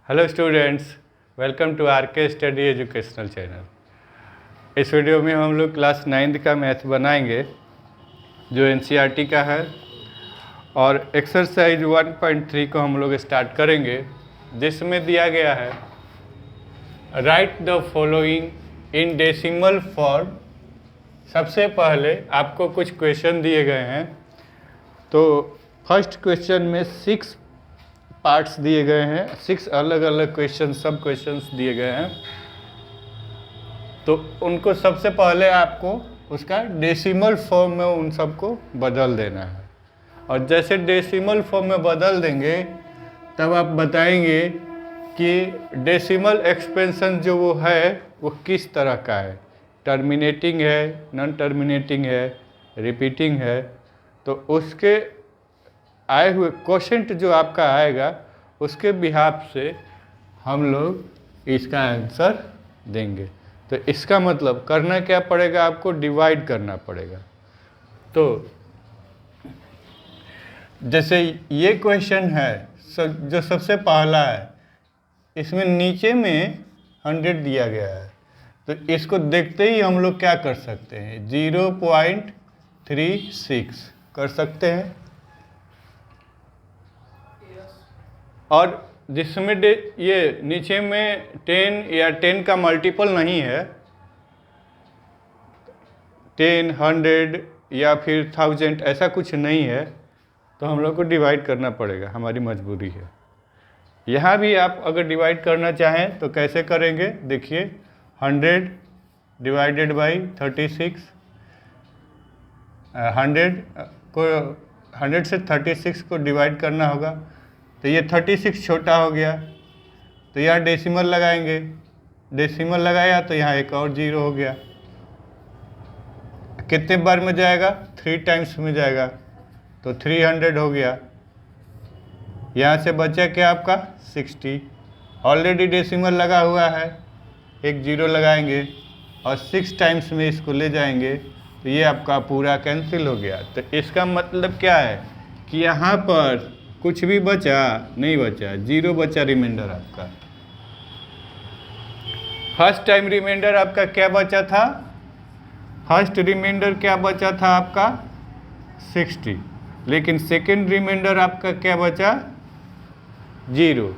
Hello students, welcome to R K study educational channel. इस video में हम लोग क्लास 9 का मैथ बनाएंगे जो एनसीईआरटी का है, और एक्सरसाइज 1.3 को हम लोग स्टार्ट करेंगे, जिसमें दिया गया है right the following in decimal form. सबसे पहले आपको कुछ क्वेश्चन दिए गए हैं। तो फर्स्ट क्वेश्चन में 6 पार्ट्स दिए गए हैं, 6 अलग अलग क्वेश्चन, सब क्वेश्चंस दिए गए हैं। तो उनको सबसे पहले आपको उसका डेसिमल फॉर्म में उन सबको बदल देना है, और जैसे डेसिमल फॉर्म में बदल देंगे तब आप बताएंगे कि डेसिमल एक्सपेंशन जो वो है वो किस तरह का है, टर्मिनेटिंग है, नॉन टर्मिनेटिंग है, रिपीटिंग है। तो उसके आए हुए क्वोशेंट जो आपका आएगा उसके बिहाफ से हम लोग इसका आंसर देंगे। तो इसका मतलब करना क्या पड़ेगा, आपको डिवाइड करना पड़ेगा। तो जैसे ये क्वेश्चन है जो सबसे पहला है, इसमें नीचे में 100 दिया गया है। तो इसको देखते ही हम लोग क्या कर सकते हैं, 0.36 कर सकते हैं। और जिसमें ये नीचे में 10 या 10 का मल्टीपल नहीं है, 10, 100 या फिर 1000 ऐसा कुछ नहीं है, तो हम लोग को डिवाइड करना पड़ेगा, हमारी मजबूरी है। यहाँ भी आप अगर डिवाइड करना चाहें तो कैसे करेंगे, देखिए 100 डिवाइडेड बाई 36, 100 से 36 को डिवाइड करना होगा। तो ये 36 छोटा हो गया, तो यहाँ डेसिमल लगाएंगे, डेसिमल लगाया तो यहाँ एक और 0 हो गया। कितने बार में जाएगा, 3 टाइम्स में जाएगा, तो 300 हो गया। यहाँ से बचा क्या आपका 60, ऑलरेडी डेसिमल लगा हुआ है, एक 0 लगाएंगे और 6 टाइम्स में इसको ले जाएंगे, तो ये आपका पूरा कैंसिल हो गया। तो इसका मतलब क्या है कि यहाँ पर कुछ भी बचा नहीं, बचा 0 बचा रिमाइंडर आपका। फर्स्ट टाइम रिमाइंडर आपका क्या बचा था, फर्स्ट रिमाइंडर क्या बचा था आपका 60, लेकिन सेकंड रिमाइंडर आपका क्या बचा 0।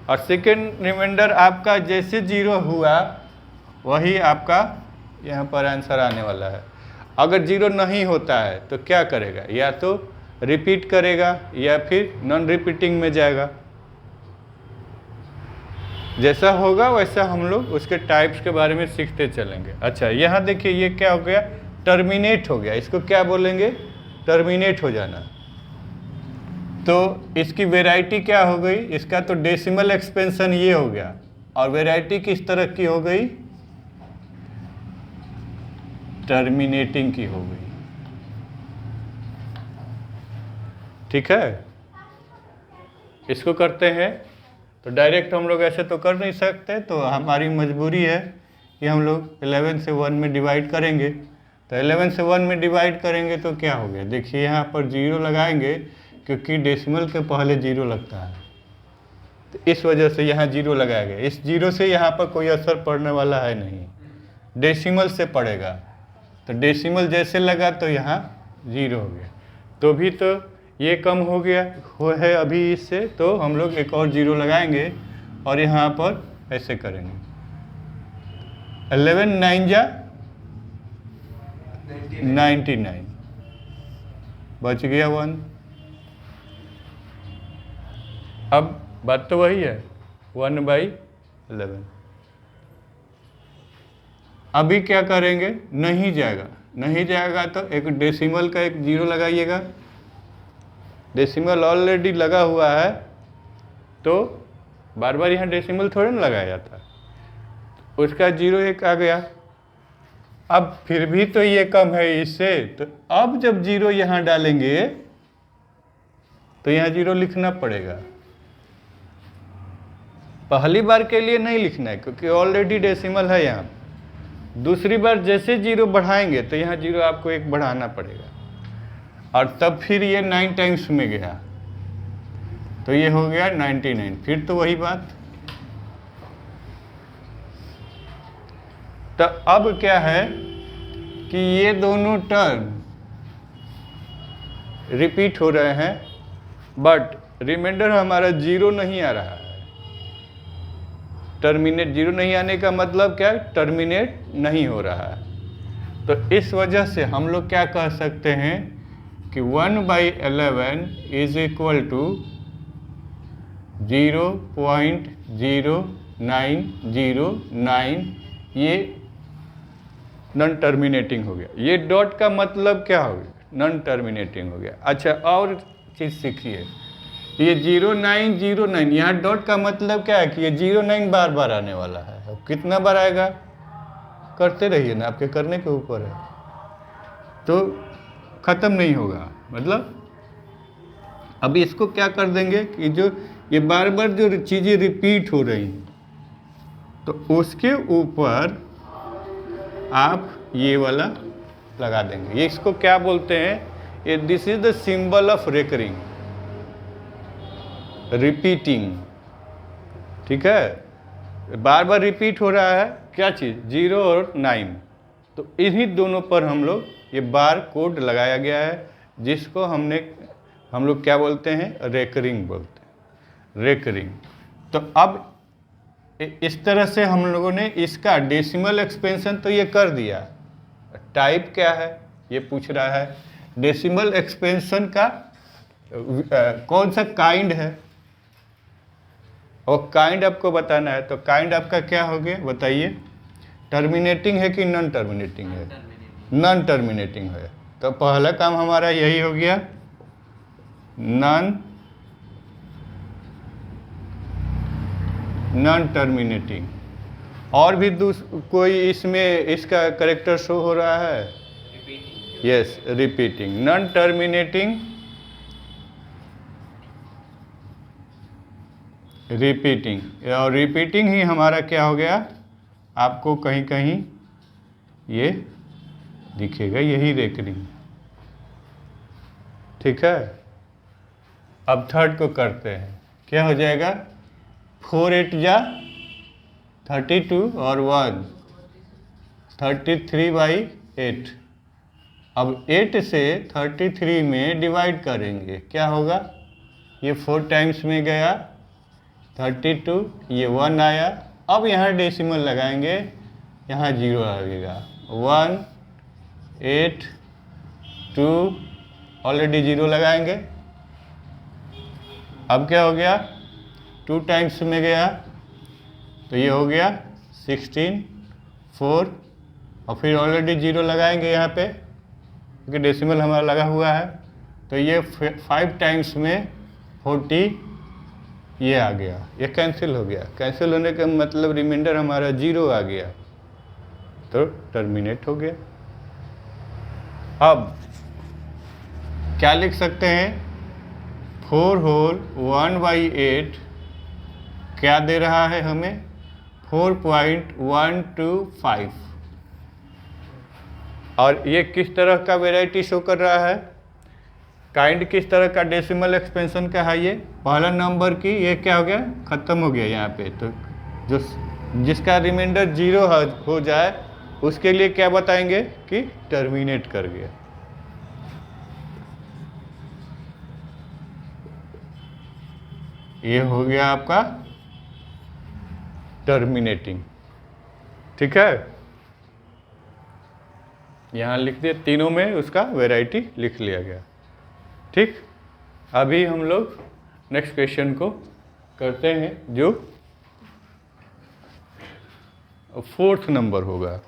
और सेकंड रिमाइंडर आपका जैसे 0 हुआ वही आपका यहाँ पर आंसर आने वाला है। अगर 0 नहीं होता है तो क्या करेगा, या तो रिपीट करेगा या फिर नॉन रिपीटिंग में जाएगा। जैसा होगा वैसा हम लोग उसके टाइप्स के बारे में सीखते चलेंगे। अच्छा, यहाँ देखिए ये क्या हो गया, टर्मिनेट हो गया। इसको क्या बोलेंगे, टर्मिनेट हो जाना। तो इसकी वेराइटी क्या हो गई, इसका तो डेसिमल एक्सपेंशन ये हो गया, और वेराइटी किस तरह की हो गई, टर्मिनेटिंग की हो गई। ठीक है, इसको करते हैं। तो डायरेक्ट हम लोग ऐसे तो कर नहीं सकते, तो हमारी मजबूरी है कि हम लोग 11 से 1 में डिवाइड करेंगे। तो 11 से 1 में डिवाइड करेंगे तो क्या हो गया, देखिए यहाँ पर 0 लगाएंगे, क्योंकि डेसिमल के पहले 0 लगता है, तो इस वजह से यहाँ 0 लगाया गया। इस 0 से यहाँ पर कोई असर पड़ने वाला है नहीं, डेसिमल से पड़ेगा। तो डेसिमल जैसे लगा तो यहाँ 0 हो गया। तो भी तो ये कम हो गया है अभी इससे, तो हम लोग एक और 0 लगाएंगे और यहाँ पर ऐसे करेंगे। 11 9 जा 99, बच गया 1। अब बात तो वही है, 1/11। अभी क्या करेंगे, नहीं जाएगा, नहीं जाएगा तो एक डेसिमल का एक 0 लगाइएगा। डेसिमल ऑलरेडी लगा हुआ है, तो बार बार यहाँ डेसिमल थोड़े ना लगाया जाता, उसका 0 एक आ गया। अब फिर भी तो ये कम है इससे, तो अब जब 0 यहाँ डालेंगे तो यहाँ 0 लिखना पड़ेगा। पहली बार के लिए नहीं लिखना है क्योंकि ऑलरेडी डेसिमल है यहाँ। दूसरी बार जैसे 0 बढ़ाएंगे तो यहाँ 0 आपको एक बढ़ाना पड़ेगा, और तब फिर ये 9 टाइम्स में गया, तो ये हो गया 99। फिर तो वही बात, तो अब क्या है कि ये दोनों टर्म रिपीट हो रहे हैं, बट रिमाइंडर हमारा जीरो नहीं आ रहा है। टर्मिनेट, जीरो नहीं आने का मतलब क्या है? टर्मिनेट नहीं हो रहा है। तो इस वजह से हम लोग क्या कह सकते हैं कि 1/11 इज इक्वल टू 0.0909, ये नॉन टर्मिनेटिंग हो गया। ये डॉट का मतलब क्या हो गया? नॉन टर्मिनेटिंग हो गया। अच्छा, और चीज़ सीखिए, ये 0909, यहाँ डॉट का मतलब क्या है कि ये 09 बार बार आने वाला है। अब कितना बार आएगा करते रहिए ना, आपके करने के ऊपर है, तो ख़त्म नहीं होगा। मतलब अब इसको क्या कर देंगे कि जो ये बार बार जो चीज़ें रिपीट हो रही हैं, तो उसके ऊपर आप ये वाला लगा देंगे। ये इसको क्या बोलते हैं? ये this is the symbol of recurring, repeating. ठीक है, बार बार रिपीट हो रहा है क्या चीज़? 0 और 9। तो इन्हीं दोनों पर हम लोग ये बार कोड लगाया गया है, जिसको हम लोग क्या बोलते हैं? रेकरिंग बोलते हैं, रेकरिंग। तो अब इस तरह से हम लोगों ने इसका डेसिमल एक्सपेंशन तो ये कर दिया। टाइप क्या है ये पूछ रहा है। डेसिमल एक्सपेंशन का कौन सा काइंड है, और काइंड आपको बताना है। तो काइंड आपका क्या हो गया बताइए? टर्मिनेटिंग है कि नॉन टर्मिनेटिंग है? नॉन टर्मिनेटिंग है। तो पहला काम हमारा यही हो गया, नॉन टर्मिनेटिंग। और भी कोई इसमें इसका करेक्टर शो हो रहा है? Yes, repeating. Non terminating, repeating. और रिपीटिंग ही हमारा क्या हो गया? आपको कहीं कहीं ये दिखेगा, यही रेकरिंग। ठीक है, अब थर्ड को करते हैं। क्या हो जाएगा? 4 8 जा 32 और 1 33/8। अब 8 से 33 में डिवाइड करेंगे, क्या होगा? ये 4 टाइम्स में गया 32, ये 1 आया। अब यहाँ डेसिमल लगाएंगे, यहाँ 0 लगेगा। 1 8 2, ऑलरेडी 0 लगाएंगे। अब क्या हो गया? 2 टाइम्स में गया, तो ये हो गया 16 4, और फिर ऑलरेडी 0 लगाएंगे यहाँ पे, क्योंकि डेसिमल हमारा लगा हुआ है। तो ये 5 टाइम्स में 40, ये आ गया, ये कैंसिल हो गया। कैंसिल होने का मतलब रिमाइंडर हमारा 0 आ गया, तो टर्मिनेट हो गया। अब क्या लिख सकते हैं? 4 होल 1/8 क्या दे रहा है हमें? 4.125। और ये किस तरह का वेराइटी शो कर रहा है? काइंड किस तरह का डेसिमल एक्सपेंशन का है? ये पहला नंबर की ये क्या हो गया? ख़त्म हो गया यहाँ पे। तो जो जिसका रिमाइंडर 0 हो जाए उसके लिए क्या बताएंगे कि टर्मिनेट कर गया। ये हो गया आपका टर्मिनेटिंग। ठीक है, यहाँ लिख दिया, तीनों में उसका वैरायटी लिख लिया गया। ठीक, अभी हम लोग नेक्स्ट क्वेश्चन को करते हैं, जो 4th नंबर होगा।